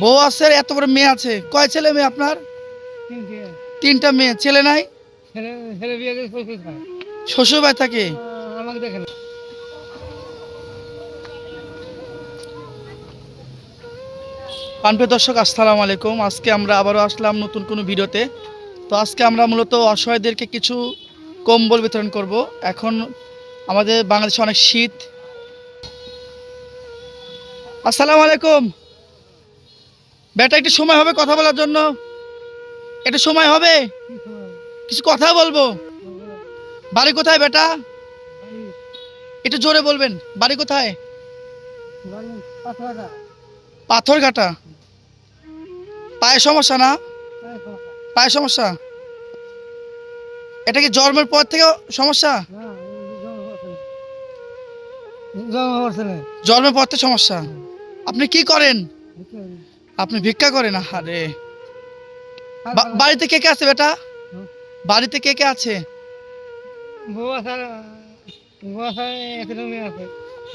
বউ আছে, এত বড় মেয়ে আছে। কয় ছেলে মেয়ে আপনার? তিনটা মেয়ে। ছেলে নাই? শ্বশুর বাড়ি থাকে। প্রিয় দর্শক, আসসালামু আলাইকুম। আজকে আমরা আবারও আসলাম নতুন কোনো ভিডিওতে। তো আজকে আমরা মূলত অসহায়দেরকে কিছু কম্বল বিতরণ করব। এখন আমাদের বাংলাদেশে অনেক শীত। আসসালামু আলাইকুম। বেটা, একটু সময় হবে কথা বলার জন্য? একটু সময় হবে? কিছু কথা বলবো। বাড়ি কোথায় বেটা? একটু জোরে বলবেন। বাড়ি কোথায়? পাথরঘাটা। পায়ে সমস্যা না? পায়ে সমস্যা? এটা কি জন্মের পর থেকে সমস্যা? জন্মের পর থেকে সমস্যা। আপনি কি করেন? আপনি ভিক্ষা করেন? আরে, বাড়িতে কে কে আছে বেটা? বাড়িতে কে কে আছে?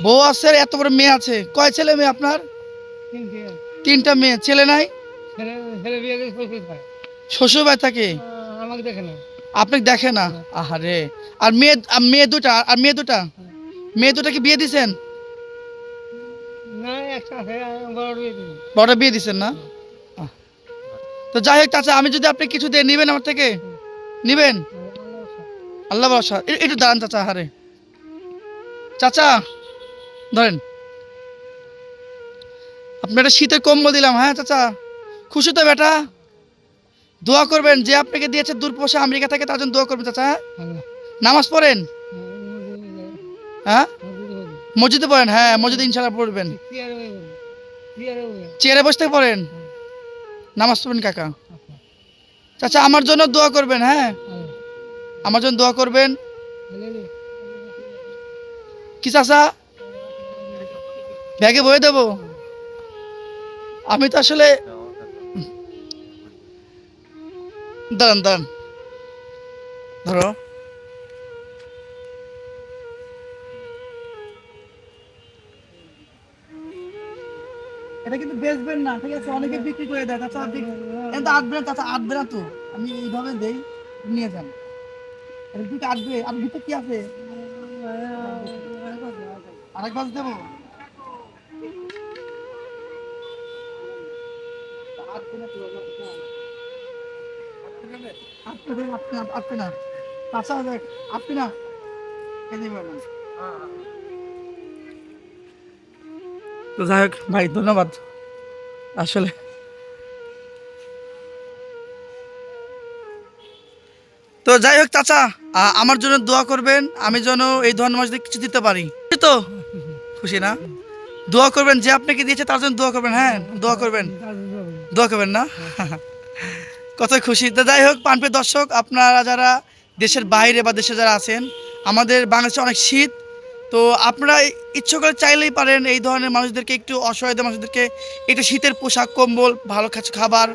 বউ আছে, এত বড় মেয়ে আছে। কয় ছেলে মেয়ে আপনার? তিনটা মেয়ে। ছেলে নাই? শ্বশুর বাড়ি থাকে। আপনাকে দেখে না? আহারে। আর মেয়ে দুটা? আর মেয়ে দুটা? মেয়ে দুটা কি বিয়ে দিছেন? বড় বিয়ে দিছেন না? তো যাই হোক চাচা, আমি যদি আপনি কিছু দিয়ে নিবেন আমার থেকে? নিবেন? আল্লাহ ভরসা। একটু দাঁড়ান চাচা। হারে চাচা, ধরেন। আপনি একটা শীতের কম্বল দিলাম। হ্যাঁ চাচা, খুশি তো বেটা? দোয়া করবেন, যে আপনাকে দিয়েছে দূরপাশে আমেরিকা থেকে, তার জন্য দোয়া করবেন চাচা। নামাজ পড়েন? হ্যাঁ, মসজিদে পড়েন? হ্যাঁ, মসজিদে ইনশাআল্লাহ পড়বেন। চেয়ারে বসে থেকে পড়েন? নামাজ পড়বেন কাকা। চাচা, আমার জন্য দোয়া করবেন। হ্যাঁ, আমার জন্য দোয়া করবেন। কি চাচা, ব্যাগে বয়ে দেবো? আমি তো আসলে, দাঁড়ান দাঁড়ান, ধরো। এটা কিন্তু বেচবেন না, ঠিক আছে? অনেকে বিক্রি করে দেয় চাচা। এটা আটবে না চাচা, আটবে না তো। আমি এইভাবে দেই, নিয়ে যান। এটা দুটো আটবে। আর ভিতরে কি আছে? আরেক বাস দেবো? আটবে না তো, আটবে না চাচা, দেখ আটবে না। তো যাই হোক ভাই, ধন্যবাদ আসলে। তো যাই হোক চাচা, আমার জন্য দোয়া করবেন, আমি যেন এই ধরনের মাঝে কিছু দিতে পারি। তো খুশি না? দোয়া করবেন, যে আপনাকে দিয়েছে তার জন্য দোয়া করবেন। হ্যাঁ, দোয়া করবেন। দোয়া করবেন না? কত খুশি। তো যাই হোক প্রিয় দর্শক, আপনারা যারা দেশের বাইরে বা দেশে যারা আছেন, আমাদের বাংলাদেশে অনেক শীত। তো আপনারা ইচ্ছে করে চাইলেই পারেন এই ধরনের মানুষদেরকে, একটু অসহায় মানুষদেরকে একটু শীতের পোশাক, কম্বল, ভালো কিছু খাবার